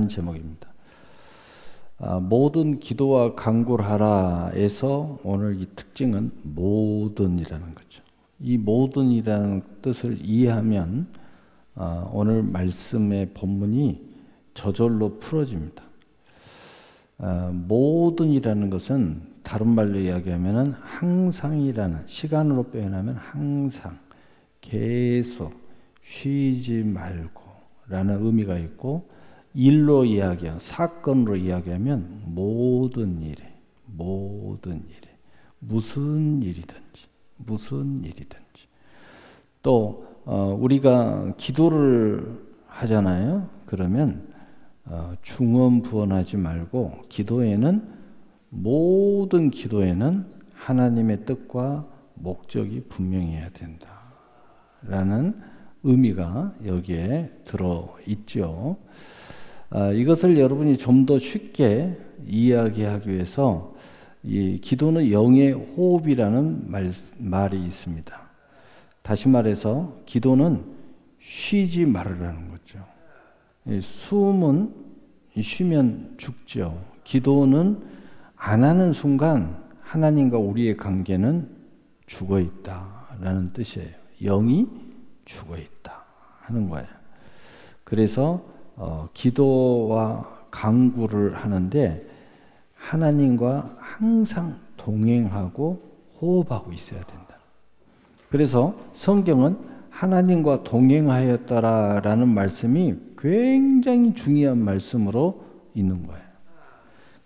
제목입니다. 모든 기도와 간구를 하라에서 오늘 이 특징은 모든이라는 거죠. 이 모든이라는 뜻을 이해하면 오늘 말씀의 본문이 저절로 풀어집니다. 모든이라는 것은 다른 말로 이야기하면 항상이라는, 시간으로 표현하면 항상, 계속, 쉬지 말고 라는 의미가 있고, 일로 이야기하면, 사건으로 이야기하면 모든 일에, 무슨 일이든지. 또 우리가 기도를 하잖아요. 그러면 중언부언하지 말고 모든 기도에는 하나님의 뜻과 목적이 분명해야 된다라는 의미가 여기에 들어있죠. 이것을 여러분이 좀 더 쉽게 이야기하기 위해서 이 기도는 영의 호흡이라는 말이 있습니다. 다시 말해서 기도는 쉬지 말으라는 거죠. 숨은 쉬면 죽죠. 기도는 안 하는 순간 하나님과 우리의 관계는 죽어 있다라는 뜻이에요. 영이 죽어 있다 하는 거예요. 그래서 기도와 간구를 하는데 하나님과 항상 동행하고 호흡하고 있어야 된다. 그래서 성경은 하나님과 동행하였다라는 말씀이 굉장히 중요한 말씀으로 있는 거예요.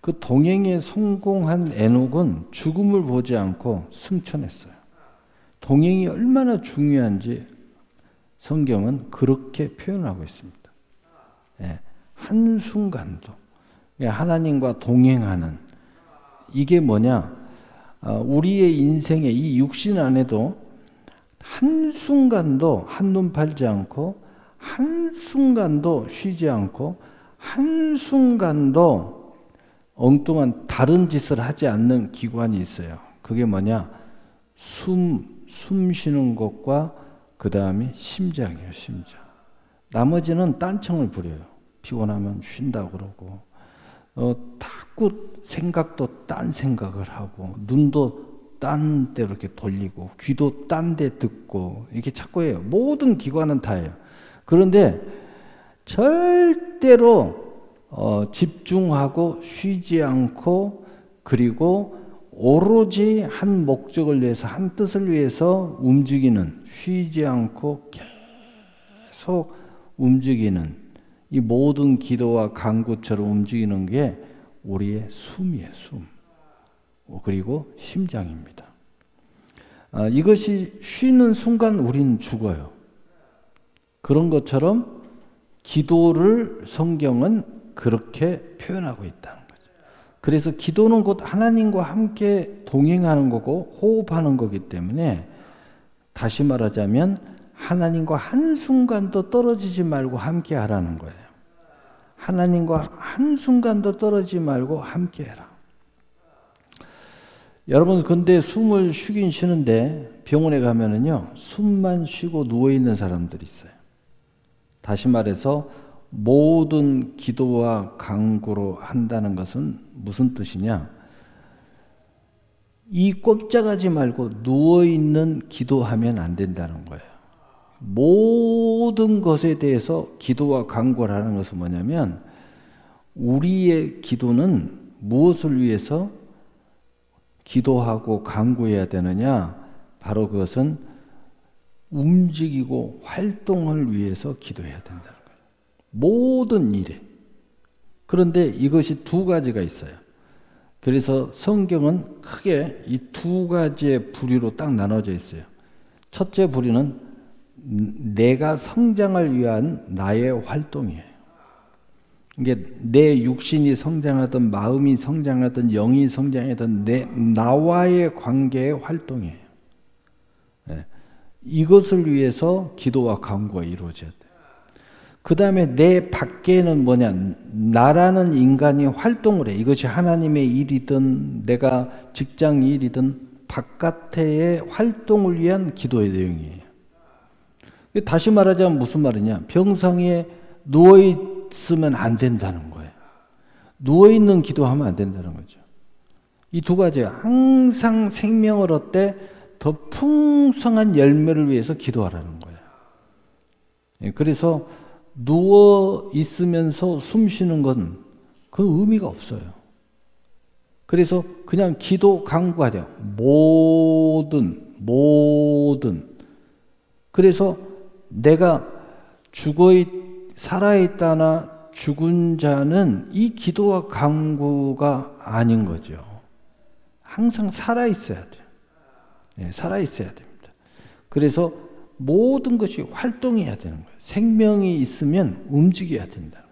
그 동행에 성공한 에녹은 죽음을 보지 않고 승천했어요. 동행이 얼마나 중요한지 성경은 그렇게 표현하고 있습니다. 한순간도 하나님과 동행하는, 이게 뭐냐, 우리의 인생에 이 육신 안에도 한순간도 한눈 팔지 않고, 한순간도 쉬지 않고, 한순간도 엉뚱한 다른 짓을 하지 않는 기관이 있어요. 그게 뭐냐, 숨 쉬는 것과 그 다음에 심장이에요. 심장. 나머지는 딴청을 부려요. 피곤하면 쉰다고 그러고, 자꾸 생각도 딴 생각을 하고, 눈도 딴 데로 이렇게 돌리고, 귀도 딴 데 듣고, 이렇게 자꾸 해요. 모든 기관은 다 해요. 그런데 절대로 집중하고 쉬지 않고, 그리고 오로지 한 목적을 위해서, 한 뜻을 위해서 움직이는, 쉬지 않고 계속 움직이는, 이 모든 기도와 간구처럼 움직이는 게 우리의 숨이에요. 숨. 그리고 심장입니다. 이것이 쉬는 순간 우리는 죽어요. 그런 것처럼 기도를 성경은 그렇게 표현하고 있다는 거죠. 그래서 기도는 곧 하나님과 함께 동행하는 거고 호흡하는 거기 때문에, 다시 말하자면 하나님과 한순간도 떨어지지 말고 함께 하라는 거예요. 하나님과 한순간도 떨어지지 말고 함께 해라. 여러분, 근데 숨을 쉬긴 쉬는데 병원에 가면은요, 숨만 쉬고 누워있는 사람들이 있어요. 다시 말해서 모든 기도와 간구로 한다는 것은 무슨 뜻이냐? 이 꼼짝하지 말고 누워있는 기도하면 안 된다는 거예요. 모든 것에 대해서 기도와 간구를 하는 것은 뭐냐면, 우리의 기도는 무엇을 위해서 기도하고 간구해야 되느냐? 바로 그것은 움직이고 활동을 위해서 기도해야 된다는 거예요. 모든 일에. 그런데 이것이 두 가지가 있어요. 그래서 성경은 크게 이 두 가지의 부류로 딱 나눠져 있어요. 첫째 부류는 내가 성장을 위한 나의 활동이에요. 이게 내 육신이 성장하든 마음이 성장하든 영이 성장하든 나와의 관계의 활동이에요. 이것을 위해서 기도와 간구가 이루어져야 돼요. 그 다음에 내 밖에는 뭐냐, 나라는 인간이 활동을 해. 이것이 하나님의 일이든 내가 직장 일이든 바깥의 활동을 위한 기도의 내용이에요. 다시 말하자면 무슨 말이냐, 병상에 누워있으면 안 된다는 거예요. 누워있는 기도하면 안 된다는 거죠. 이 두 가지 항상 생명을 얻되 더 풍성한 열매를 위해서 기도하라는 거예요. 그래서 누워 있으면서 숨 쉬는 건 그 의미가 없어요. 그래서 그냥 기도 강구하죠. 모든 그래서 내가 살아있다나 죽은 자는 이 기도와 강구가 아닌 거죠. 항상 살아있어야 돼요. 살아있어야 됩니다. 그래서 모든 것이 활동해야 되는 거예요. 생명이 있으면 움직여야 된다.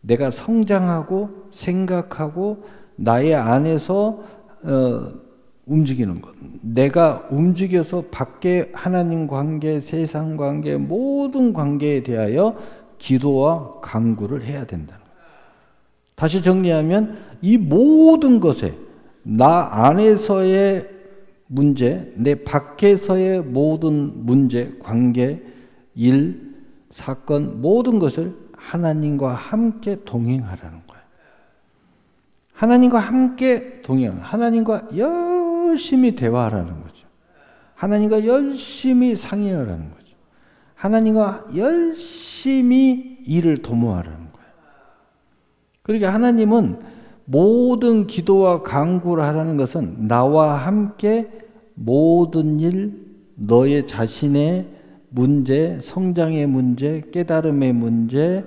내가 성장하고 생각하고 나의 안에서 움직이는 것. 내가 움직여서 밖에 하나님 관계, 세상 관계, 모든 관계에 대하여 기도와 간구를 해야 된다는 거예요. 다시 정리하면 이 모든 것에 나 안에서의 문제, 내 밖에서의 모든 문제, 관계, 일, 사건, 모든 것을 하나님과 함께 동행하라는 거예요. 하나님과 함께 하나님과 열심히 대화하라는 거죠. 하나님과 열심히 상의를 하는 거죠. 하나님과 열심히 일을 도모하라는 거예요. 그러니까 하나님은 모든 기도와 간구를 하라는 것은 나와 함께 모든 일, 너의 자신의 문제, 성장의 문제, 깨달음의 문제,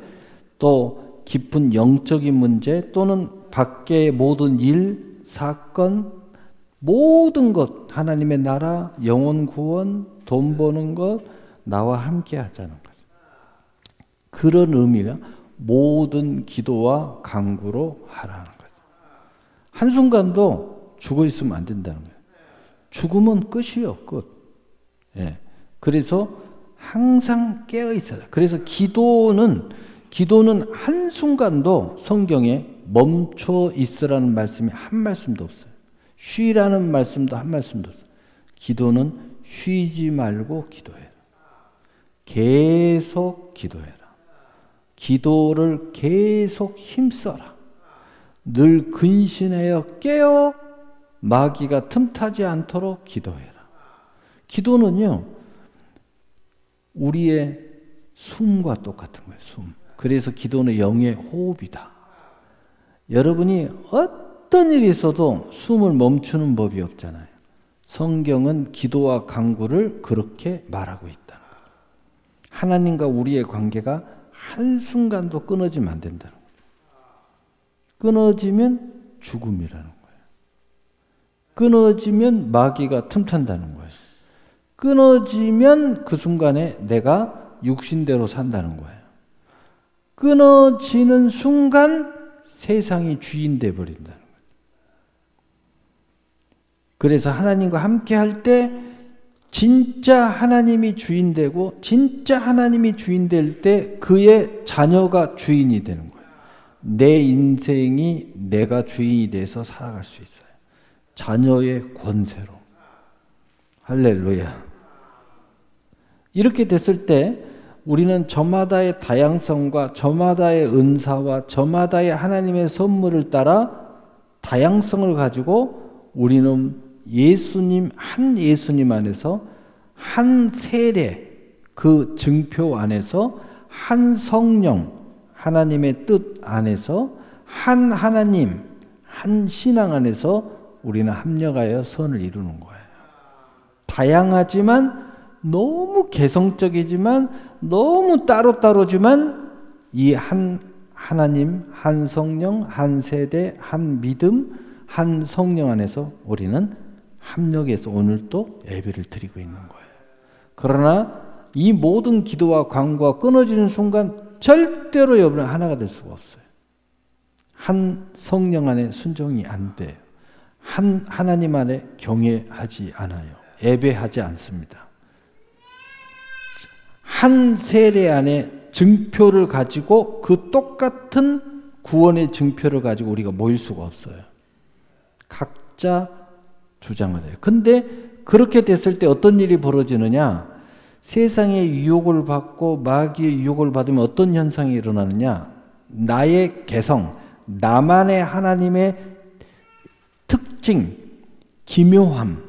또 깊은 영적인 문제, 또는 밖의 모든 일, 사건, 모든 것, 하나님의 나라, 영혼 구원, 돈 버는 것, 나와 함께 하자는 거죠. 그런 의미가 모든 기도와 간구로 하라는 거죠. 한순간도 죽어 있으면 안 된다는 거예요. 죽으면 끝이에요, 끝. 그래서 항상 깨어 있어야 돼요. 그래서 기도는 한순간도 성경에 멈춰 있으라는 말씀이 한 말씀도 없어요. 쉬라는 말씀도 한 말씀도 없어요. 기도는 쉬지 말고 기도해라. 계속 기도해라. 기도를 계속 힘써라. 늘 근신하여 깨어 마귀가 틈타지 않도록 기도해라. 기도는요, 우리의 숨과 똑같은 거예요. 숨. 그래서 기도는 영의 호흡이다. 여러분이 어떤 일이 있어도 숨을 멈추는 법이 없잖아요. 성경은 기도와 간구를 그렇게 말하고 있다는 거예요. 하나님과 우리의 관계가 한순간도 끊어지면 안 된다는 거예요. 끊어지면 죽음이라는 거예요. 끊어지면 마귀가 틈탄다는 거예요. 끊어지면 그 순간에 내가 육신대로 산다는 거예요. 끊어지는 순간 세상이 주인 돼 버린다는 거예요. 그래서 하나님과 함께 할 때 진짜 하나님이 주인 되고 진짜 하나님이 주인 될 때 그의 자녀가 주인이 되는 거예요. 내 인생이 내가 주인이 돼서 살아갈 수 있어요. 자녀의 권세로. 할렐루야. 이렇게 됐을 때 우리는 저마다의 다양성과 저마다의 은사와 저마다의 하나님의 선물을 따라 다양성을 가지고 우리는 한 예수님 안에서 한 세례 그 증표 안에서 한 성령 하나님의 뜻 안에서 한 하나님 한 신앙 안에서 우리는 합력하여 선을 이루는 거예요. 다양하지만 너무 개성적이지만 너무 따로따로지만 이 한 하나님, 한 성령, 한 세대, 한 믿음, 한 성령 안에서 우리는 합력해서 오늘 또 예배를 드리고 있는 거예요. 그러나 이 모든 기도와 간구가 끊어지는 순간 절대로 여러분 하나가 될 수가 없어요. 한 성령 안에 순종이 안 돼요. 한 하나님 안에 경외하지 않아요. 예배하지 않습니다. 한 세례 안에 증표를 가지고 그 똑같은 구원의 증표를 가지고 우리가 모일 수가 없어요. 각자 주장을 해요. 근데 그렇게 됐을 때 어떤 일이 벌어지느냐? 세상의 유혹을 받고 마귀의 유혹을 받으면 어떤 현상이 일어나느냐? 나의 개성, 나만의 하나님의 특징, 기묘함,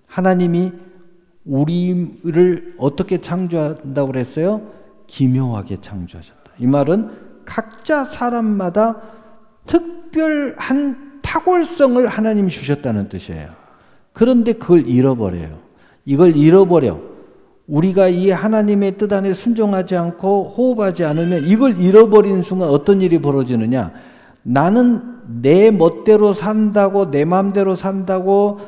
하나님이 우리를 어떻게 창조한다고 그랬어요? 기묘하게 창조하셨다. 이 말은 각자 사람마다 특별한 탁월성을 하나님이 주셨다는 뜻이에요. 그런데 그걸 잃어버려요. 이걸 잃어버려. 우리가 이 하나님의 뜻 안에 순종하지 않고 호흡하지 않으면 이걸 잃어버리는 순간 어떤 일이 벌어지느냐? 나는 내 멋대로 산다고, 내 마음대로 산다고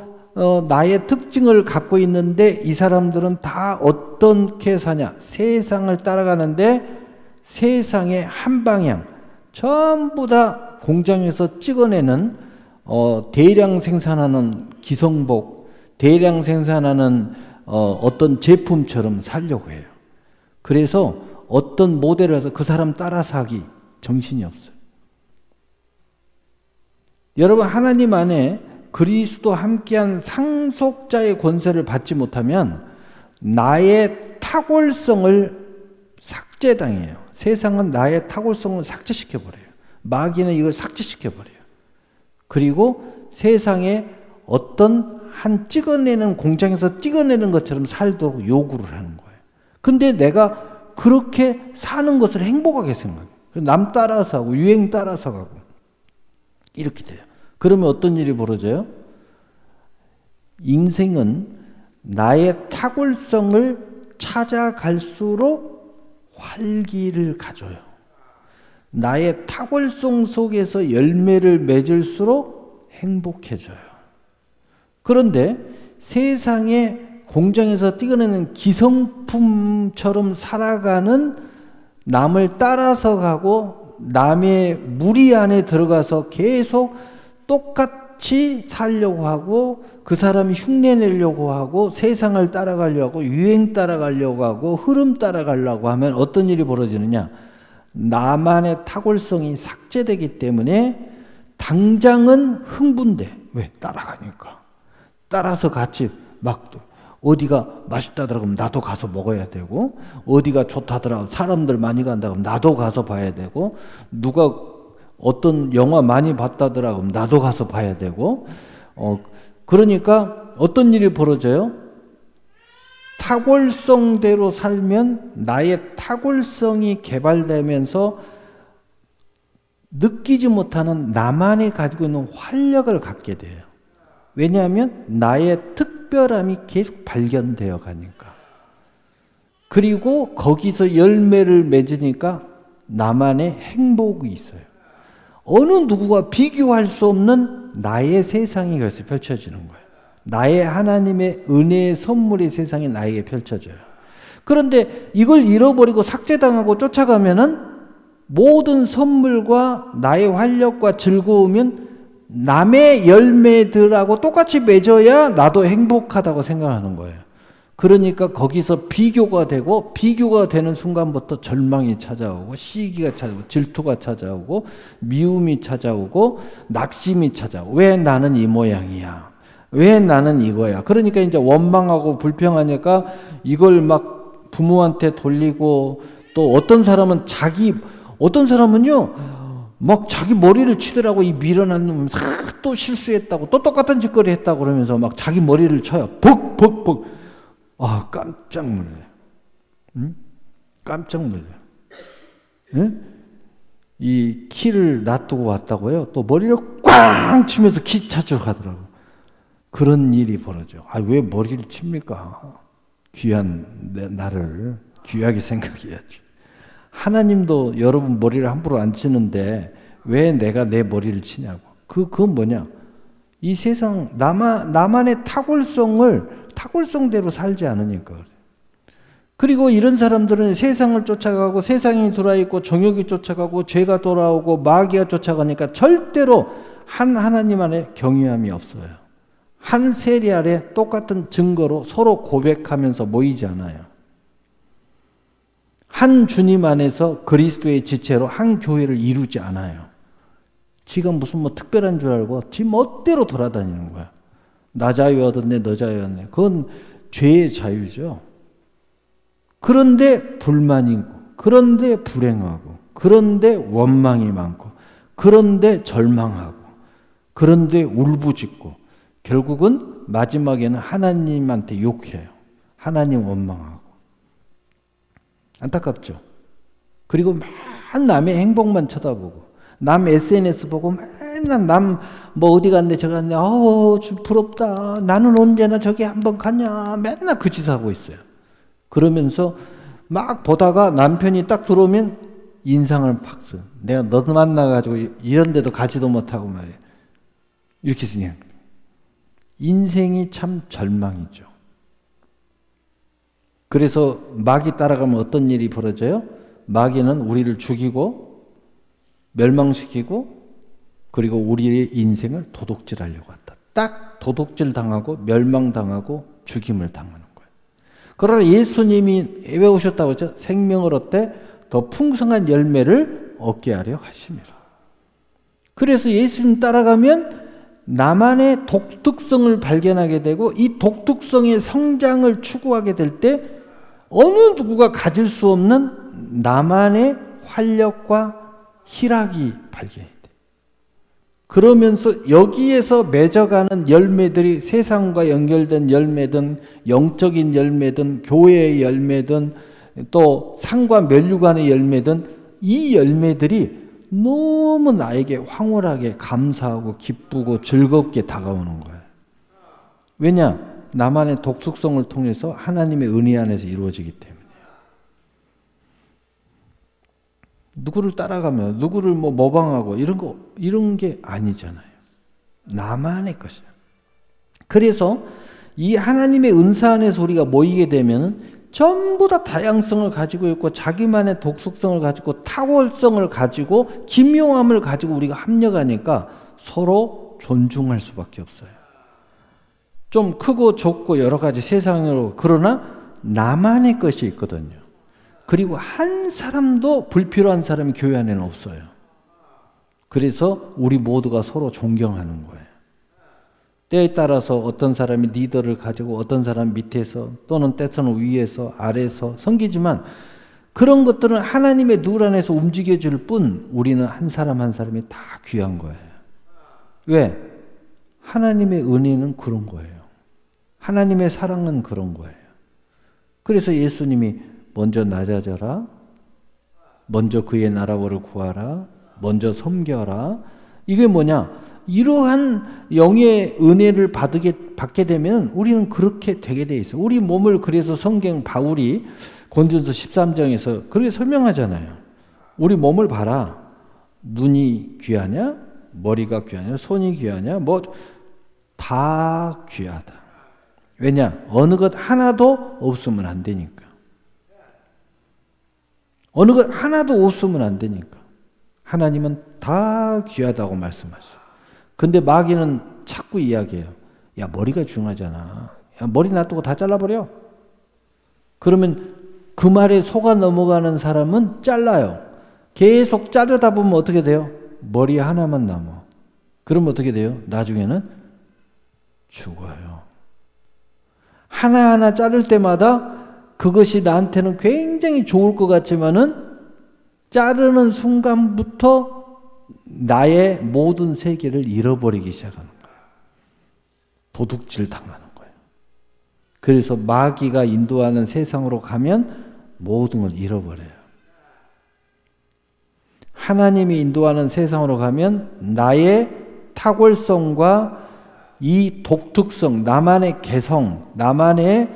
나의 특징을 갖고 있는데 이 사람들은 다 어떻게 사냐? 세상을 따라가는데 세상의 한 방향, 전부 다 공장에서 찍어내는 대량 생산하는 기성복, 대량 생산하는 어떤 제품처럼 살려고 해요. 그래서 어떤 모델을 해서 그 사람 따라서 하기 정신이 없어요. 여러분, 하나님 안에 그리스도 함께한 상속자의 권세를 받지 못하면 나의 탁월성을 삭제당해요. 세상은 나의 탁월성을 삭제시켜버려요. 마귀는 이걸 삭제시켜버려요. 그리고 세상에 어떤 한 찍어내는 공장에서 찍어내는 것처럼 살도록 요구를 하는 거예요. 근데 내가 그렇게 사는 것을 행복하게 생각해요. 남 따라서 하고 유행 따라서 가고 이렇게 돼요. 그러면 어떤 일이 벌어져요? 인생은 나의 탁월성을 찾아갈수록 활기를 가져요. 나의 탁월성 속에서 열매를 맺을수록 행복해져요. 그런데 세상에 공장에서 띄어내는 기성품처럼 살아가는, 남을 따라서 가고 남의 무리 안에 들어가서 계속 똑같이 살려고 하고 그 사람이 흉내내려고 하고 세상을 따라가려고 하고 유행 따라가려고 하고 흐름 따라가려고 하면 어떤 일이 벌어지느냐? 나만의 탁월성이 삭제되기 때문에 당장은 흥분돼. 왜? 따라가니까. 따라서 같이 막 어디가 맛있다더라 그러면 나도 가서 먹어야 되고, 어디가 좋다더라 사람들 많이 간다 그러면 나도 가서 봐야 되고, 누가 어떤 영화 많이 봤다더라 그러면 나도 가서 봐야 되고, 그러니까 어떤 일이 벌어져요? 탁월성대로 살면 나의 탁월성이 개발되면서 느끼지 못하는 나만이 가지고 있는 활력을 갖게 돼요. 왜냐하면 나의 특별함이 계속 발견되어 가니까. 그리고 거기서 열매를 맺으니까 나만의 행복이 있어요. 어느 누구와 비교할 수 없는 나의 세상이 거기서 펼쳐지는 거예요. 나의 하나님의 은혜의 선물이 세상에 나에게 펼쳐져요. 그런데 이걸 잃어버리고 삭제당하고 쫓아가면은 모든 선물과 나의 활력과 즐거움은 남의 열매들하고 똑같이 맺어야 나도 행복하다고 생각하는 거예요. 그러니까 거기서 비교가 되고, 비교가 되는 순간부터 절망이 찾아오고, 시기가 찾아오고, 질투가 찾아오고, 미움이 찾아오고, 낙심이 찾아오고, 왜 나는 이 모양이야? 왜 나는 이거야? 그러니까 이제 원망하고 불평하니까 이걸 막 부모한테 돌리고, 또 어떤 사람은 어떤 사람은요, 막 자기 머리를 치더라고. 이 미련한 놈, 또 실수했다고, 또 똑같은 짓거리 했다고 그러면서 막 자기 머리를 쳐요. 벅벅벅. 아, 깜짝 놀라요. 응? 깜짝 놀라요. 응? 이 키를 놔두고 왔다고요? 또 머리를 꽝 치면서 키 찾으러 가더라고. 그런 일이 벌어져. 아, 왜 머리를 칩니까? 귀한 나를 귀하게 생각해야지. 하나님도 여러분 머리를 함부로 안 치는데 왜 내가 내 머리를 치냐고. 그건 뭐냐? 이 세상 나만의 탁월성대로 살지 않으니까. 그리고 이런 사람들은 세상을 쫓아가고, 세상이 돌아있고, 정욕이 쫓아가고, 죄가 돌아오고, 마귀가 쫓아가니까 절대로 한 하나님 안에 경외함이 없어요. 한 세리 아래 똑같은 증거로 서로 고백하면서 모이지 않아요. 한 주님 안에서 그리스도의 지체로 한 교회를 이루지 않아요. 지가 무슨 뭐 특별한 줄 알고 지 멋대로 돌아다니는 거야. 나 자유 얻었네, 너 자유 얻네. 그건 죄의 자유죠. 그런데 불만이 있고, 그런데 불행하고, 그런데 원망이 많고, 그런데 절망하고, 그런데 울부짖고, 결국은 마지막에는 하나님한테 욕해요. 하나님 원망하고. 안타깝죠. 그리고 막 남의 행복만 쳐다보고, 남 SNS 보고 맨날 남 뭐 어디 갔네 저기 갔네, 부럽다, 나는 언제나 저기 한번 가냐, 맨날 그 짓 하고 있어요. 그러면서 막 보다가 남편이 딱 들어오면 인상을 팍 써. 내가 너 만나가지고 이런 데도 가지도 못하고 말이야. 이렇게 쓰냐. 인생이 참 절망이죠. 그래서 마귀 따라가면 어떤 일이 벌어져요? 마귀는 우리를 죽이고 멸망시키고, 그리고 우리의 인생을 도둑질하려고 한다. 딱 도둑질 당하고 멸망당하고 죽임을 당하는 거예요. 그러나 예수님이 왜 오셨다고 했죠? 생명을 얻되 더 풍성한 열매를 얻게 하려 하심이라. 그래서 예수님 따라가면 나만의 독특성을 발견하게 되고, 이 독특성의 성장을 추구하게 될 때 어느 누구가 가질 수 없는 나만의 활력과 희락이 발견이 돼. 그러면서 여기에서 맺어가는 열매들이 세상과 연결된 열매든 영적인 열매든 교회의 열매든 또 상과 면류관의 열매든, 이 열매들이 너무 나에게 황홀하게 감사하고 기쁘고 즐겁게 다가오는 거예요. 왜냐? 나만의 독특성을 통해서 하나님의 은혜 안에서 이루어지기 때문이에요. 누구를 따라가며 누구를 모방하고 이런 게 아니잖아요. 나만의 것이야. 그래서 이 하나님의 은사 안에서 우리가 모이게 되면 전부 다 다양성을 가지고 있고, 자기만의 독특성을 가지고 탁월성을 가지고 기묘함을 가지고 우리가 합력하니까 서로 존중할 수밖에 없어요. 좀 크고 좁고 여러 가지 세상으로, 그러나 나만의 것이 있거든요. 그리고 한 사람도 불필요한 사람이 교회 안에는 없어요. 그래서 우리 모두가 서로 존경하는 거예요. 때에 따라서 어떤 사람이 리더를 가지고 어떤 사람 밑에서, 또는 때서는 위에서 아래에서 섬기지만, 그런 것들은 하나님의 눈 안에서 움직여질 뿐 우리는 한 사람 한 사람이 다 귀한 거예요. 왜? 하나님의 은혜는 그런 거예요. 하나님의 사랑은 그런 거예요. 그래서 예수님이 먼저 낮아져라, 먼저 그의 나라를 구하라, 먼저 섬겨라. 이게 뭐냐? 이러한 영의 은혜를 받게 되면 우리는 그렇게 되게 돼 있어요. 우리 몸을 그래서 성경 바울이 고린도서 13장에서 그렇게 설명하잖아요. 우리 몸을 봐라. 눈이 귀하냐? 머리가 귀하냐? 손이 귀하냐? 다 귀하다. 왜냐? 어느 것 하나도 없으면 안 되니까. 어느 것 하나도 없으면 안 되니까. 하나님은 다 귀하다고 말씀하셔요. 근데 마귀는 자꾸 이야기해요. 야, 머리가 중요하잖아. 야, 머리 놔두고 다 잘라버려. 그러면 그 말에 속아 넘어가는 사람은 잘라요. 계속 자르다 보면 어떻게 돼요? 머리 하나만 남아. 그러면 어떻게 돼요? 나중에는 죽어요. 하나하나 자를 때마다 그것이 나한테는 굉장히 좋을 것 같지만은 자르는 순간부터 나의 모든 세계를 잃어버리기 시작하는 거예요. 도둑질 당하는 거예요. 그래서 마귀가 인도하는 세상으로 가면 모든 걸 잃어버려요. 하나님이 인도하는 세상으로 가면 나의 탁월성과 이 독특성, 나만의 개성, 나만의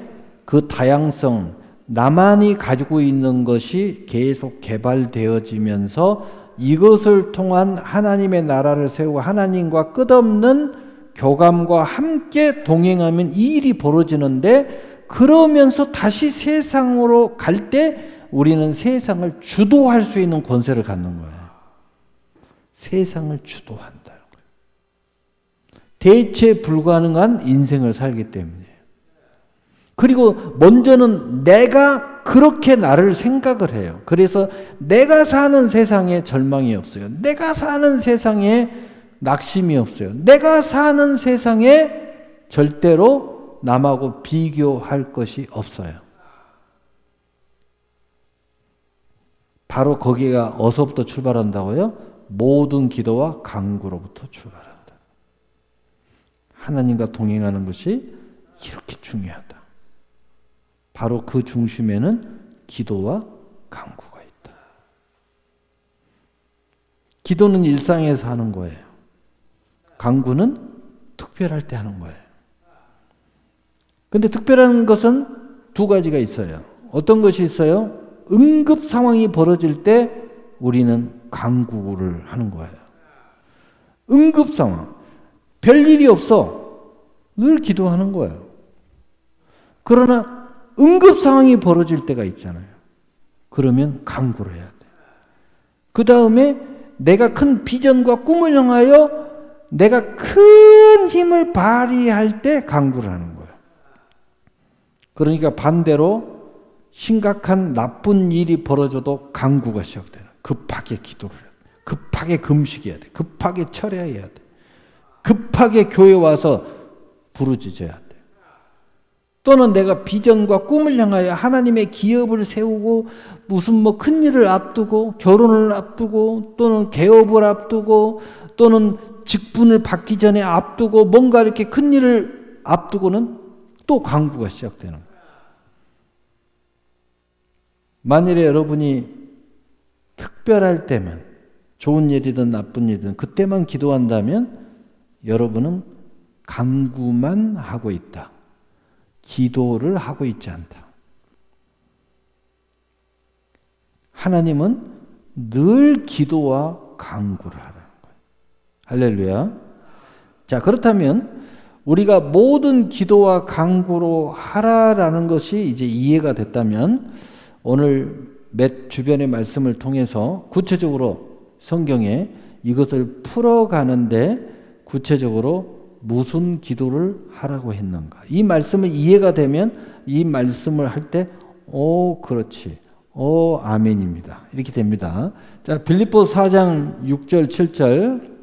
그 다양성, 나만이 가지고 있는 것이 계속 개발되어지면서 이것을 통한 하나님의 나라를 세우고 하나님과 끝없는 교감과 함께 동행하면 이 일이 벌어지는데, 그러면서 다시 세상으로 갈 때 우리는 세상을 주도할 수 있는 권세를 갖는 거예요. 세상을 주도한다는 거예요. 대체 불가능한 인생을 살기 때문이에요. 그리고 먼저는 내가 그렇게 나를 생각을 해요. 그래서 내가 사는 세상에 절망이 없어요. 내가 사는 세상에 낙심이 없어요. 내가 사는 세상에 절대로 남하고 비교할 것이 없어요. 바로 거기가 어디서부터 출발한다고요? 모든 기도와 간구로부터 출발한다. 하나님과 동행하는 것이 이렇게 중요하다. 바로 그 중심에는 기도와 간구가 있다. 기도는 일상에서 하는 거예요. 간구는 특별할 때 하는 거예요. 근데 특별한 것은 두 가지가 있어요. 어떤 것이 있어요? 응급 상황이 벌어질 때 우리는 간구를 하는 거예요. 응급 상황. 별일이 없어. 늘 기도하는 거예요. 그러나 응급 상황이 벌어질 때가 있잖아요. 그러면 간구를 해야 돼. 그 다음에 내가 큰 비전과 꿈을 향하여 내가 큰 힘을 발휘할 때 간구를 하는 거예요. 그러니까 반대로 심각한 나쁜 일이 벌어져도 간구가 시작돼요. 급하게 기도를 해야 돼. 급하게 금식해야 돼. 급하게 철야해야 돼. 급하게 교회 와서 부르짖어야 돼. 또는 내가 비전과 꿈을 향하여 하나님의 기업을 세우고 무슨 뭐 큰 일을 앞두고 결혼을 앞두고 또는 개업을 앞두고 또는 직분을 받기 전에 앞두고 뭔가 이렇게 큰 일을 앞두고는 또 간구가 시작되는 거예요. 만일에 여러분이 특별할 때면 좋은 일이든 나쁜 일이든 그때만 기도한다면 여러분은 간구만 하고 있다. 기도를 하고 있지 않다. 하나님은 늘 기도와 간구를 하라는 거예요. 할렐루야. 자, 그렇다면 우리가 모든 기도와 간구로 하라라는 것이 이제 이해가 됐다면 오늘 몇 주변의 말씀을 통해서 구체적으로 성경에 이것을 풀어가는데 구체적으로 무슨 기도를 하라고 했는가. 이 말씀을 이해가 되면 이 말씀을 할 때 그렇지. 아멘입니다. 이렇게 됩니다. 자, 빌립보서 4장 6절 7절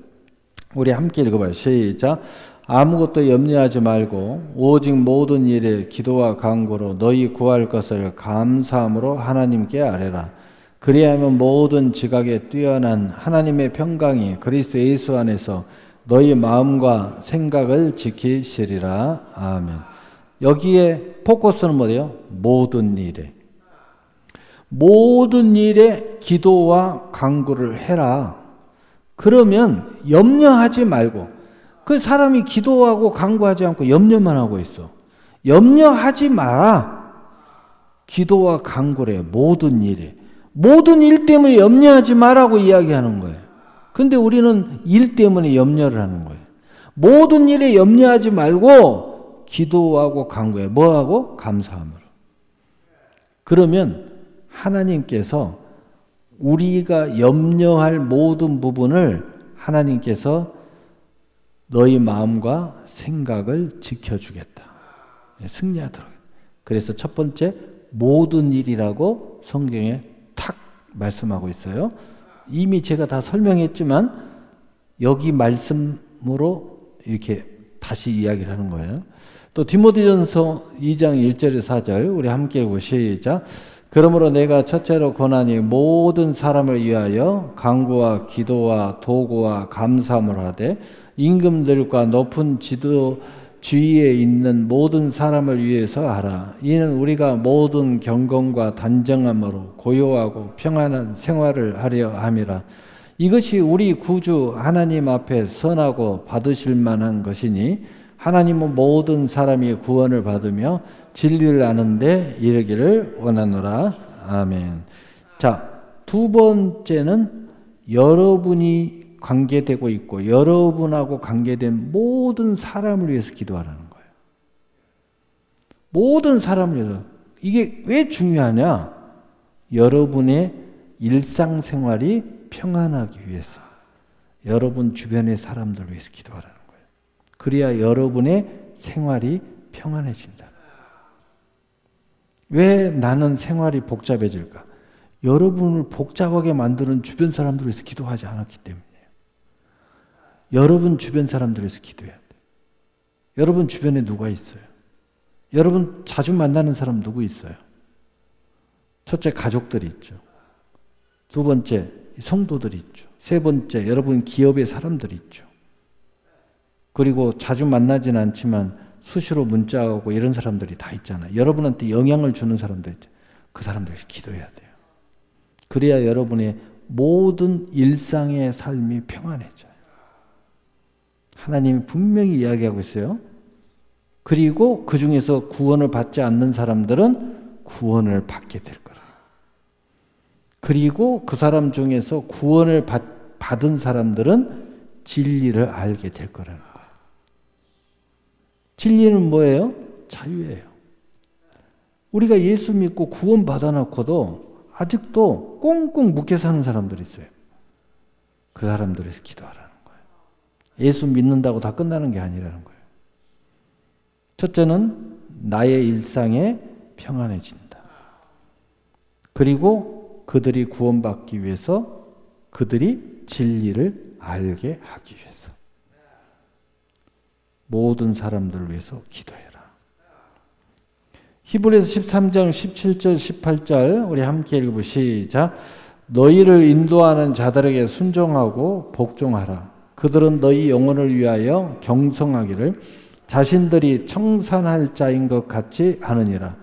우리 함께 읽어봐요. 시작. 아무것도 염려하지 말고 오직 모든 일에 기도와 간구로 너희 구할 것을 감사함으로 하나님께 아뢰라. 그리하면 모든 지각에 뛰어난 하나님의 평강이 그리스도 예수 안에서 너희 마음과 생각을 지키시리라. 아멘. 여기에 포커스는 뭐예요? 모든 일에. 모든 일에 기도와 간구를 해라. 그러면 염려하지 말고, 그 사람이 기도하고 간구하지 않고 염려만 하고 있어. 염려하지 마라. 기도와 간구래. 모든 일에. 모든 일 때문에 염려하지 마라고 이야기하는 거예요. 근데 우리는 일 때문에 염려를 하는 거예요. 모든 일에 염려하지 말고 기도하고 간구해. 뭐하고? 감사함으로. 그러면 하나님께서 우리가 염려할 모든 부분을 하나님께서 너희 마음과 생각을 지켜주겠다. 승리하도록. 그래서 첫 번째 모든 일이라고 성경에 탁 말씀하고 있어요. 이미 제가 다 설명했지만 여기 말씀으로 이렇게 다시 이야기를 하는 거예요. 또 디모데전서 2장 1절에 4절 우리 함께 읽고 시작. 그러므로 내가 첫째로 권하니 모든 사람을 위하여 간구와 기도와 도구와 감사함을 하되 임금들과 높은 지도 주위에 있는 모든 사람을 위해서 하라. 이는 우리가 모든 경건과 단정함으로 고요하고 평안한 생활을 하려 함이라. 이것이 우리 구주 하나님 앞에 선하고 받으실 만한 것이니 하나님은 모든 사람이 구원을 받으며 진리를 아는데 이르기를 원하노라. 아멘. 자, 두 번째는 여러분이 관계되고 있고 여러분하고 관계된 모든 사람을 위해서 기도하라는 거예요. 모든 사람을 위해서. 이게 왜 중요하냐? 여러분의 일상생활이 평안하기 위해서. 여러분 주변의 사람들을 위해서 기도하라는 거예요. 그래야 여러분의 생활이 평안해진다. 왜 나는 생활이 복잡해질까? 여러분을 복잡하게 만드는 주변 사람들을 위해서 기도하지 않았기 때문이에요. 여러분 주변 사람들을 위해서 기도해야 돼요. 여러분 주변에 누가 있어요? 여러분 자주 만나는 사람 누구 있어요? 첫째, 가족들이 있죠. 두 번째, 성도들이 있죠. 세 번째, 여러분 기업의 사람들이 있죠. 그리고 자주 만나지는 않지만 수시로 문자하고 이런 사람들이 다 있잖아요. 여러분한테 영향을 주는 사람들 있죠. 그 사람들이 기도해야 돼요. 그래야 여러분의 모든 일상의 삶이 평안해져요. 하나님이 분명히 이야기하고 있어요. 그리고 그 중에서 구원을 받지 않는 사람들은 구원을 받게 될 거라. 그리고 그 사람 중에서 구원을 받은 사람들은 진리를 알게 될 거라는 거예요. 진리는 뭐예요? 자유예요. 우리가 예수 믿고 구원 받아놓고도 아직도 꽁꽁 묶여 사는 사람들이 있어요. 그 사람들에서 기도하라는 거예요. 예수 믿는다고 다 끝나는 게 아니라는 거예요. 첫째는 나의 일상에 평안해진다. 그리고 그들이 구원받기 위해서 그들이 진리를 알게 하기 위해서 모든 사람들을 위해서 기도해라. 히브리서 13장 17절 18절 우리 함께 읽어보시자. 너희를 인도하는 자들에게 순종하고 복종하라. 그들은 너희 영혼을 위하여 경성하기를 자신들이 청산할 자인 것 같이 하느니라.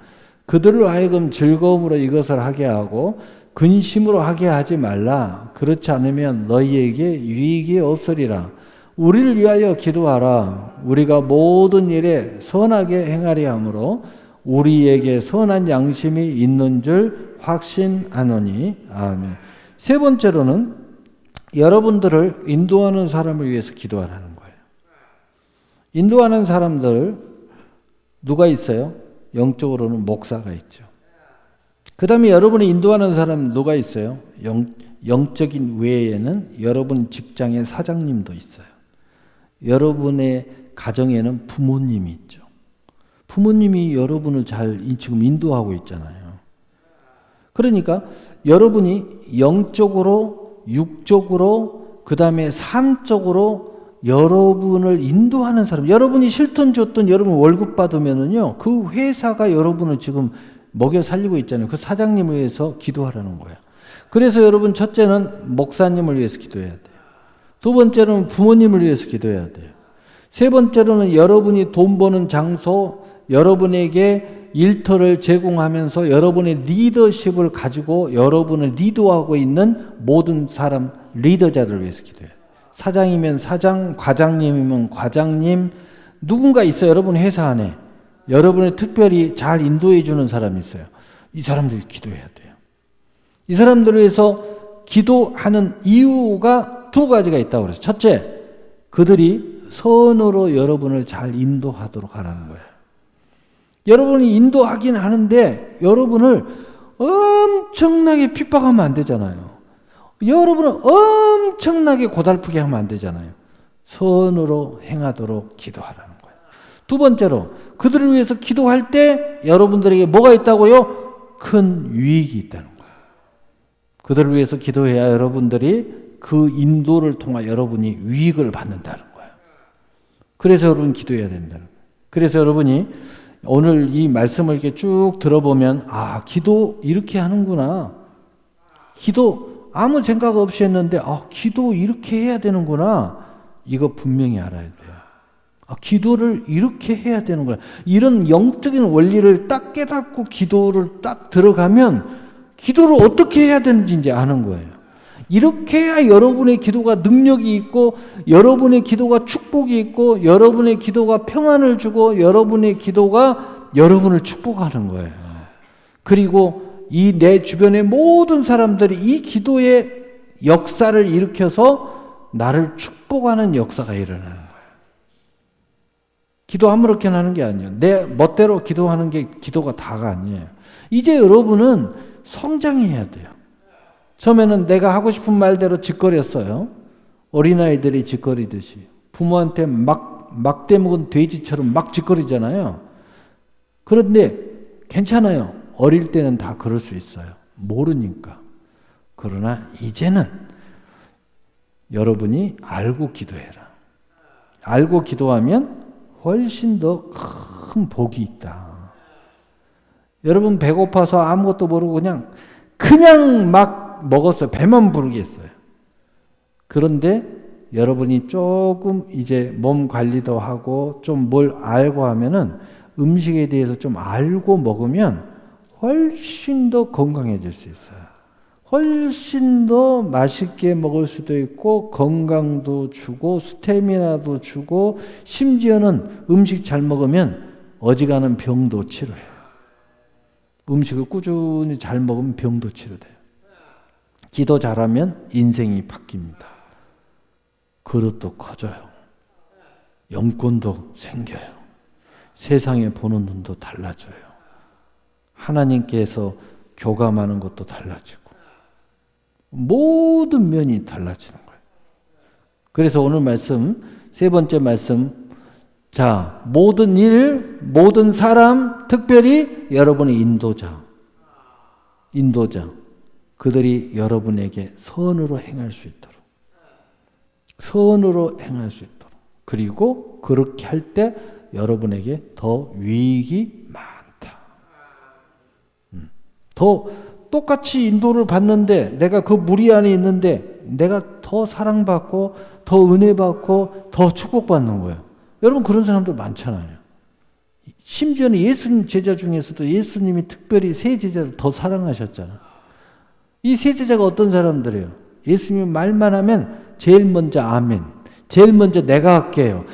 그들을 하여금 즐거움으로 이것을 하게 하고 근심으로 하게 하지 말라. 그렇지 않으면 너희에게 유익이 없으리라. 우리를 위하여 기도하라. 우리가 모든 일에 선하게 행하려 함으로 우리에게 선한 양심이 있는 줄 확신하노니. 아멘. 세 번째로는 여러분들을 인도하는 사람을 위해서 기도하라는 거예요. 인도하는 사람들 누가 있어요? 영적으로는 목사가 있죠. 그 다음에 여러분이 인도하는 사람 누가 있어요? 영적인 외에는 여러분 직장의 사장님도 있어요. 여러분의 가정에는 부모님이 있죠. 부모님이 여러분을 잘 지금 인도하고 있잖아요. 그러니까 여러분이 영적으로, 육적으로, 그 다음에 삶적으로 여러분을 인도하는 사람, 여러분이 싫든 좋든 여러분 월급 받으면은요, 그 회사가 여러분을 지금 먹여 살리고 있잖아요. 그 사장님을 위해서 기도하라는 거예요. 그래서 여러분 첫째는 목사님을 위해서 기도해야 돼요. 두 번째로는 부모님을 위해서 기도해야 돼요. 세 번째로는 여러분이 돈 버는 장소, 여러분에게 일터를 제공하면서 여러분의 리더십을 가지고 여러분을 리더하고 있는 모든 사람, 리더자들을 위해서 기도해요. 사장이면 사장, 과장님이면 과장님, 누군가 있어요. 여러분 회사 안에. 여러분을 특별히 잘 인도해 주는 사람이 있어요. 이 사람들이 기도해야 돼요. 이 사람들을 위해서 기도하는 이유가 두 가지가 있다고 그래서 첫째, 그들이 선으로 여러분을 잘 인도하도록 하라는 거예요. 여러분이 인도하긴 하는데 여러분을 엄청나게 핍박하면 안 되잖아요. 여러분을 엄청나게 고달프게 하면 안 되잖아요. 선으로 행하도록 기도하라는 거예요. 두 번째로 그들을 위해서 기도할 때 여러분들에게 뭐가 있다고요? 큰 유익이 있다는 거예요. 그들을 위해서 기도해야 여러분들이 그 인도를 통해 여러분이 유익을 받는다는 거예요. 그래서 여러분 기도해야 된다는 거예요. 그래서 여러분이 오늘 이 말씀을 이렇게 쭉 들어보면 아, 기도 이렇게 하는구나. 기도 아무 생각 없이 했는데 아, 기도 이렇게 해야 되는구나. 이거 분명히 알아야 돼요. 아, 기도를 이렇게 해야 되는구나. 이런 영적인 원리를 딱 깨닫고 기도를 딱 들어가면 기도를 어떻게 해야 되는지 이제 아는 거예요. 이렇게 해야 여러분의 기도가 능력이 있고 여러분의 기도가 축복이 있고 여러분의 기도가 평안을 주고 여러분의 기도가 여러분을 축복하는 거예요. 그리고 이 내 주변의 모든 사람들이 이 기도의 역사를 일으켜서 나를 축복하는 역사가 일어나는 거예요. 기도 아무렇게나 하는 게 아니에요. 내 멋대로 기도하는 게 기도가 다가 아니에요. 이제 여러분은 성장해야 돼요. 처음에는 내가 하고 싶은 말대로 짓거렸어요. 어린아이들이 짓거리듯이. 부모한테 막 대먹은 돼지처럼 막 짓거리잖아요. 그런데 괜찮아요. 어릴 때는 다 그럴 수 있어요. 모르니까. 그러나 이제는 여러분이 알고 기도해라. 알고 기도하면 훨씬 더 큰 복이 있다. 여러분 배고파서 아무것도 모르고 그냥 막 먹었어요. 배만 부르겠어요. 그런데 여러분이 조금 이제 몸 관리도 하고 좀 뭘 알고 하면은 음식에 대해서 좀 알고 먹으면 훨씬 더 건강해질 수 있어요. 훨씬 더 맛있게 먹을 수도 있고 건강도 주고 스태미나도 주고 심지어는 음식 잘 먹으면 어지간한 병도 치료해요. 음식을 꾸준히 잘 먹으면 병도 치료돼요. 기도 잘하면 인생이 바뀝니다. 그릇도 커져요. 영권도 생겨요. 세상에 보는 눈도 달라져요. 하나님께서 교감하는 것도 달라지고 모든 면이 달라지는 거예요. 그래서 오늘 말씀, 세 번째 말씀, 자, 모든 일, 모든 사람, 특별히 여러분의 인도자, 그들이 여러분에게 선으로 행할 수 있도록, 그리고 그렇게 할 때 여러분에게 더 유익이 많다. 더 똑같이 인도를 받는데 내가 그 무리 안에 있는데 내가 더 사랑받고 더 은혜받고 더 축복받는 거예요. 여러분 그런 사람들 많잖아요. 심지어는 예수님 제자 중에서도 예수님이 특별히 세 제자를 더 사랑하셨잖아요. 이 세 제자가 어떤 사람들이에요? 예수님이 말만 하면 제일 먼저 아멘, 제일 먼저 내가 할게요,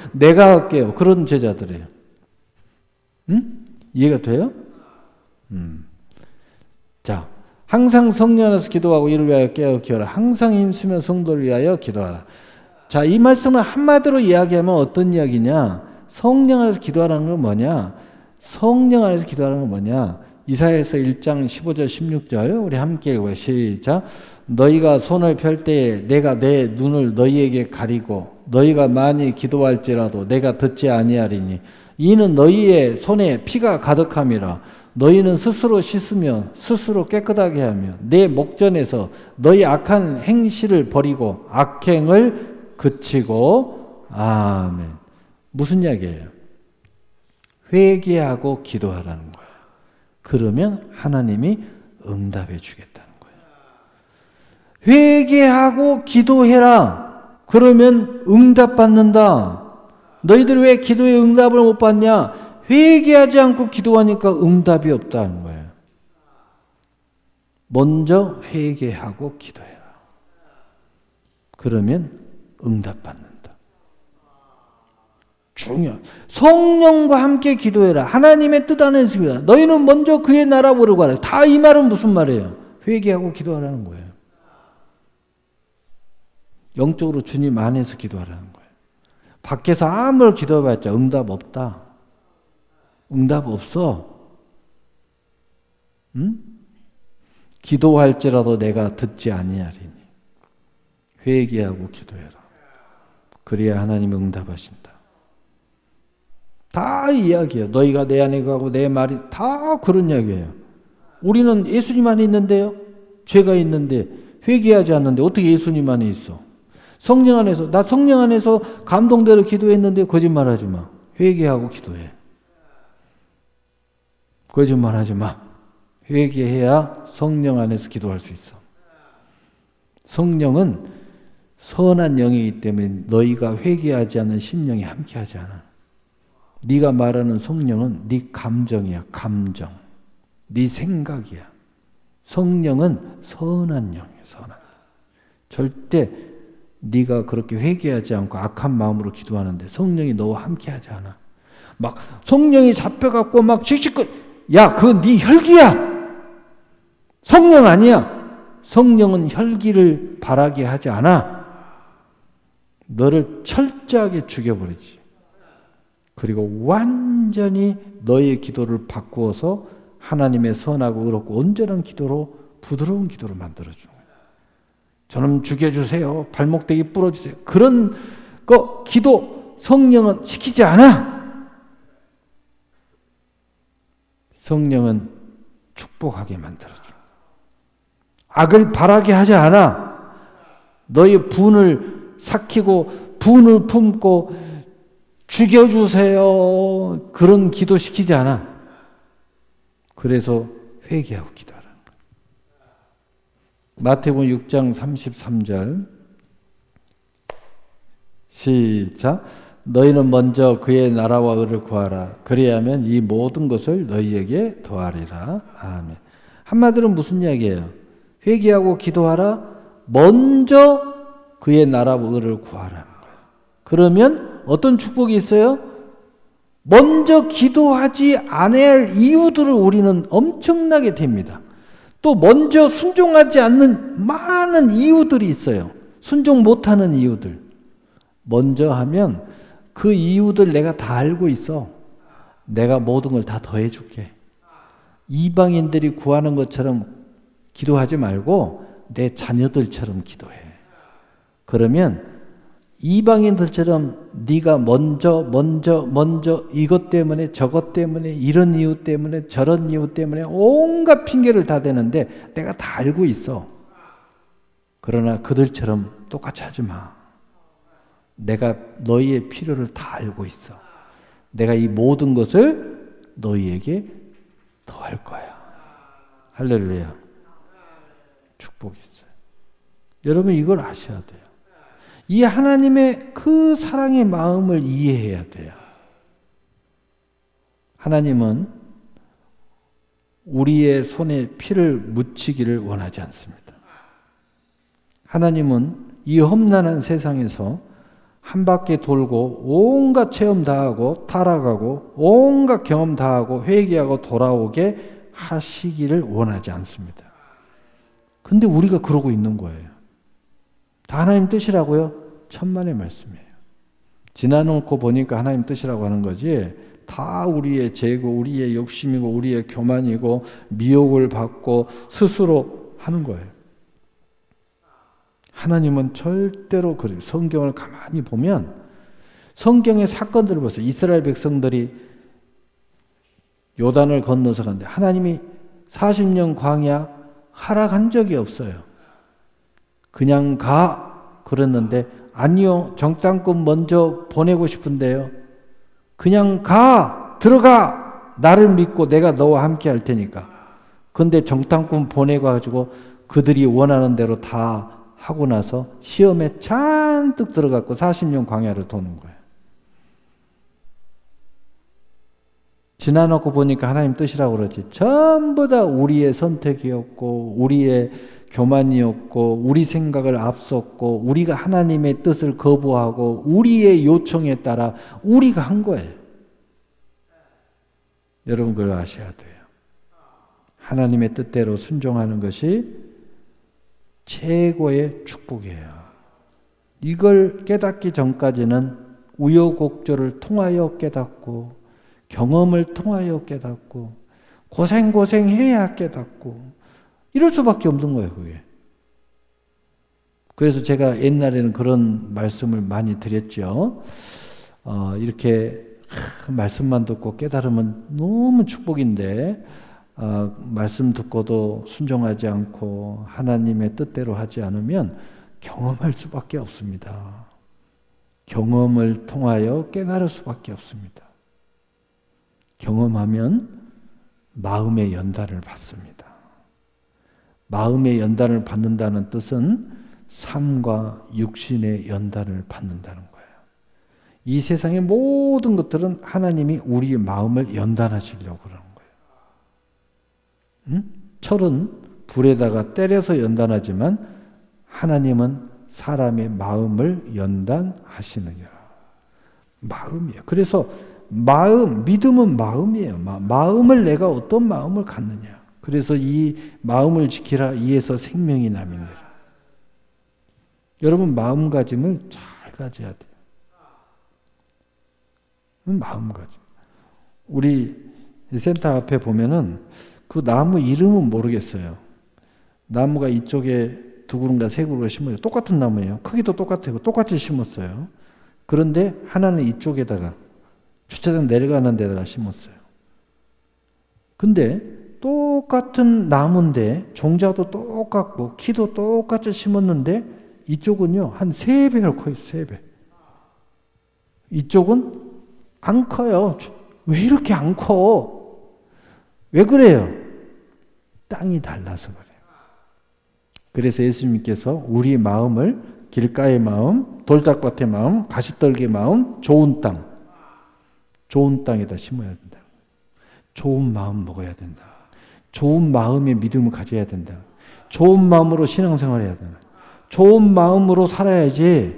그런 제자들이에요. 응? 이해가 돼요? 자, 항상 성령 안에서 기도하고 이를 위하여 깨어 기도하라. 항상 힘쓰며 성도를 위하여 기도하라. 자, 이 말씀을 한마디로 이야기하면 어떤 이야기냐? 성령 안에서 기도하라는 건 뭐냐? 이사야서 1장 15절 16절 우리 함께 읽어요. 시작. 너희가 손을 펼 때에 내가 내 눈을 너희에게 가리고 너희가 많이 기도할지라도 내가 듣지 아니하리니 이는 너희의 손에 피가 가득함이라. 너희는 스스로 씻으며 스스로 깨끗하게 하며 내 목전에서 너희 악한 행실을 버리고 악행을 그치고. 아멘. 무슨 이야기예요? 회개하고 기도하라는 거예요. 그러면 하나님이 응답해 주겠다는 거예요. 회개하고 기도해라. 그러면 응답받는다. 너희들 왜 기도에 응답을 못 받냐? 회개하지 않고 기도하니까 응답이 없다는 거예요. 먼저 회개하고 기도해라. 그러면 응답받는다. 중요한 성령과 함께 기도해라. 하나님의 뜻 안에서 기도해라. 너희는 먼저 그의 나라 보려고 하라. 다 이 말은 무슨 말이에요? 회개하고 기도하라는 거예요. 영적으로 주님 안에서 기도하라는 거예요. 밖에서 아무리 기도해봤자 응답 없다. 응답 없어. 응? 기도할지라도 내가 듣지 아니하리니 회개하고 기도해라. 그래야 하나님이 응답하신다. 다 이야기예요. 너희가 내 안에 거하고 내 말이 다 그런 이야기예요. 우리는 예수님 안에 있는데요. 죄가 있는데 회개하지 않는데 어떻게 예수님 안에 있어? 성령 안에서 나 성령 안에서 감동대로 기도했는데 거짓말하지 마. 회개하고 기도해. 거짓말하지 마. 회개해야 성령 안에서 기도할 수 있어. 성령은 선한 영이기 때문에 너희가 회개하지 않는 심령이 함께하지 않아. 네가 말하는 성령은 네 감정이야. 감정. 네 생각이야. 성령은 선한 영이야. 선한 영. 절대 네가 그렇게 회개하지 않고 악한 마음으로 기도하는데 성령이 너와 함께하지 않아. 막 성령이 잡혀갖고 막 씩씩거려. 야, 그건 네 혈기야. 성령 아니야. 성령은 혈기를 바라게 하지 않아. 너를 철저하게 죽여버리지. 그리고 완전히 너의 기도를 바꾸어서 하나님의 선하고 의롭고 온전한 기도로 부드러운 기도로 만들어주는 거예요. 저놈 죽여주세요. 발목대기 부러주세요. 그런 거 기도 성령은 시키지 않아. 성령은 축복하게 만들어줘요. 악을 바라게 하지 않아. 너의 분을 삭히고 분을 품고 죽여주세요. 그런 기도 시키지 않아. 그래서 회개하고 기도하라는 거예요. 마태복음 6장 33절 시작. 너희는 먼저 그의 나라와 의를 구하라. 그리하면 이 모든 것을 너희에게 더하리라. 아멘. 한마디로 무슨 이야기예요? 회개하고 기도하라. 먼저 그의 나라와 의를 구하라는 거예요. 그러면 어떤 축복이 있어요? 먼저 기도하지 않아야 할 이유들을 우리는 엄청나게 됩니다. 또 먼저 순종하지 않는 많은 이유들이 있어요. 순종 못하는 이유들. 먼저 하면 그 이유들 내가 다 알고 있어. 내가 모든 걸 다 더해줄게. 이방인들이 구하는 것처럼 기도하지 말고 내 자녀들처럼 기도해. 그러면 이방인들처럼 네가 먼저 이것 때문에 저것 때문에 이런 이유 때문에 저런 이유 때문에 온갖 핑계를 다 대는데 내가 다 알고 있어. 그러나 그들처럼 똑같이 하지 마. 내가 너희의 필요를 다 알고 있어. 내가 이 모든 것을 너희에게 더할 거야. 할렐루야. 축복이 있어요. 여러분 이걸 아셔야 돼요. 이 하나님의 그 사랑의 마음을 이해해야 돼요. 하나님은 우리의 손에 피를 묻히기를 원하지 않습니다. 하나님은 이 험난한 세상에서 한 바퀴 돌고 온갖 체험 다 하고 타락하고 온갖 경험 다 하고 회개하고 돌아오게 하시기를 원하지 않습니다. 근데 우리가 그러고 있는 거예요. 다 하나님 뜻이라고요? 천만의 말씀이에요. 지나놓고 보니까 하나님 뜻이라고 하는 거지 다 우리의 죄고 우리의 욕심이고 우리의 교만이고 미혹을 받고 스스로 하는 거예요. 하나님은 절대로 그래요. 성경을 가만히 보면 성경의 사건들을 보세요. 이스라엘 백성들이 요단을 건너서 갔는데 하나님이 40년 광야 하락한 적이 없어요. 그냥 가 그랬는데 아니요. 정탐꾼 먼저 보내고 싶은데요. 그냥 가 들어가 나를 믿고 내가 너와 함께 할 테니까. 근데 정탐꾼 보내가지고 그들이 원하는 대로 다 하고 나서 시험에 잔뜩 들어갔고 40년 광야를 도는 거예요. 지나놓고 보니까 하나님 뜻이라고 그러지. 전부 다 우리의 선택이었고 우리의 교만이었고 우리 생각을 앞섰고 우리가 하나님의 뜻을 거부하고 우리의 요청에 따라 우리가 한 거예요. 여러분 그걸 아셔야 돼요. 하나님의 뜻대로 순종하는 것이 최고의 축복이에요. 이걸 깨닫기 전까지는 우여곡절을 통하여 깨닫고 경험을 통하여 깨닫고 고생해야 깨닫고 이럴 수밖에 없는 거예요. 그게. 그래서 제가 옛날에는 그런 말씀을 많이 드렸죠. 이렇게 말씀만 듣고 깨달으면 너무 축복인데 말씀 듣고도 순종하지 않고 하나님의 뜻대로 하지 않으면 경험할 수밖에 없습니다. 경험을 통하여 깨달을 수밖에 없습니다. 경험하면 마음의 연단을 받습니다. 마음의 연단을 받는다는 뜻은 삶과 육신의 연단을 받는다는 거예요. 이 세상의 모든 것들은 하나님이 우리의 마음을 연단하시려고 그러는 거예요. 철은 불에다가 때려서 연단하지만 하나님은 사람의 마음을 연단하시느니라. 마음이에요. 그래서 믿음은 마음이에요. 마음을 내가 어떤 마음을 갖느냐. 그래서 이 마음을 지키라. 이에서 생명이 남이니라. 여러분 마음가짐을 잘 가져야 돼요. 마음가짐. 우리 센터 앞에 보면은 그 나무 이름은 모르겠어요. 나무가 이쪽에 두 그루인가 세 그루가 심어요. 똑같은 나무예요. 크기도 똑같아요. 똑같이 심었어요. 그런데 하나는 이쪽에다가 주차장 내려가는 데다가 심었어요. 근데 똑같은 나무인데 종자도 똑같고 키도 똑같이 심었는데 이쪽은요 한 3배가 커요. 3배. 이쪽은 안 커요. 왜 이렇게 안 커? 왜 그래요? 땅이 달라서 그래요. 그래서 예수님께서 우리 마음을 길가의 마음, 돌짝밭의 마음, 가시떨기의 마음, 좋은 땅. 좋은 땅에다 심어야 된다. 좋은 마음 먹어야 된다. 좋은 마음의 믿음을 가져야 된다. 좋은 마음으로 신앙생활 해야 된다. 좋은 마음으로 살아야지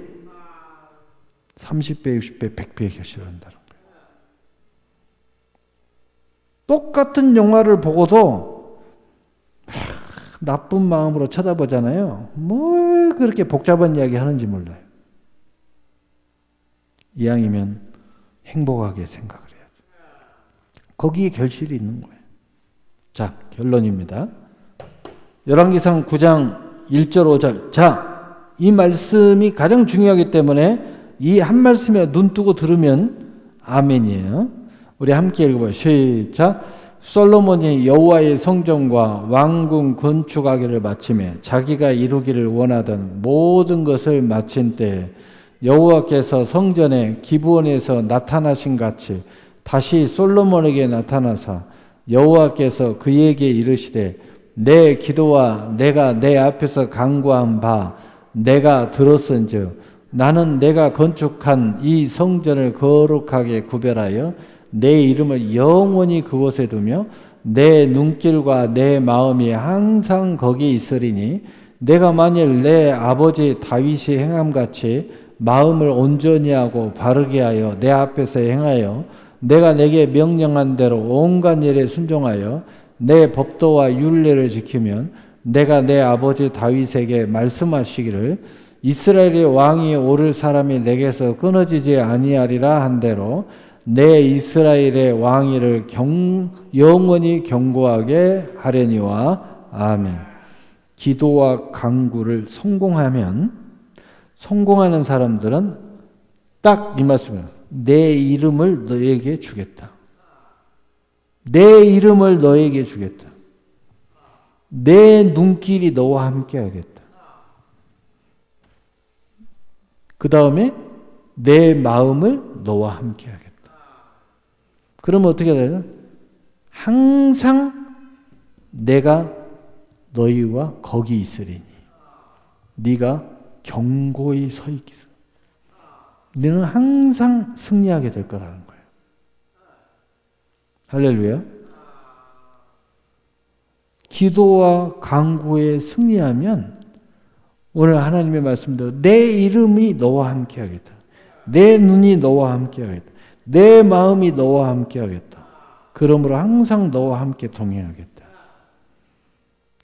30배, 60배, 100배의 결실을 한다는 거예요. 똑같은 영화를 보고도 나쁜 마음으로 쳐다보잖아요. 뭘 그렇게 복잡한 이야기 하는지 몰라요. 이왕이면 행복하게 생각을 해야 돼요. 거기에 결실이 있는 거예요. 자, 결론입니다. 열왕기상 9장 1절 5절. 자, 이 말씀이 가장 중요하기 때문에 이 한 말씀에 눈 뜨고 들으면 아멘이에요. 우리 함께 읽어봐요. 시작. 솔로몬이 여호와의 성전과 왕궁 건축하기를 마치매 자기가 이루기를 원하던 모든 것을 마친 때에 여호와께서 성전의 기브온에서 나타나신 같이 다시 솔로몬에게 나타나사 여호와께서 그에게 이르시되 내 기도와 내가 내 앞에서 간구한 바 내가 들었은즉 나는 내가 건축한 이 성전을 거룩하게 구별하여 내 이름을 영원히 그곳에 두며 내 눈길과 내 마음이 항상 거기 있으리니 내가 만일 내 아버지 다윗이 행함같이 마음을 온전히 하고 바르게 하여 내 앞에서 행하여 내가 내게 명령한 대로 온갖 일에 순종하여 내 법도와 율례를 지키면 내가 내 아버지 다윗에게 말씀하시기를 이스라엘의 왕이 오를 사람이 내게서 끊어지지 아니하리라 한 대로 내 이스라엘의 왕위를 영원히 견고하게 하려니와 아멘. 기도와 간구를 성공하는 사람들은 딱 이 말씀이에요. 내 이름을 너에게 주겠다. 내 이름을 너에게 주겠다. 내 눈길이 너와 함께 하겠다. 그 다음에 내 마음을 너와 함께 하겠다. 그러면 어떻게 되냐? 항상 내가 너희와 거기 있으리니 네가 견고히 서 있기서 너는 항상 승리하게 될 거라는 거예요. 할렐루야. 기도와 간구에 승리하면 오늘 하나님의 말씀대로 내 이름이 너와 함께 하겠다. 내 눈이 너와 함께 하겠다. 내 마음이 너와 함께 하겠다. 그러므로 항상 너와 함께 동행하겠다.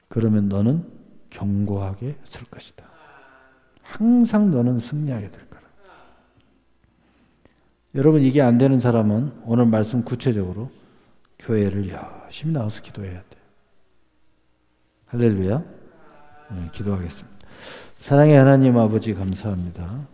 그러면 너는 견고하게 설 것이다. 항상 너는 승리하게 될 거다. 여러분 이게 안 되는 사람은 오늘 말씀 구체적으로 교회를 열심히 나와서 기도해야 돼요. 할렐루야. 네, 기도하겠습니다. 사랑의 하나님 아버지 감사합니다.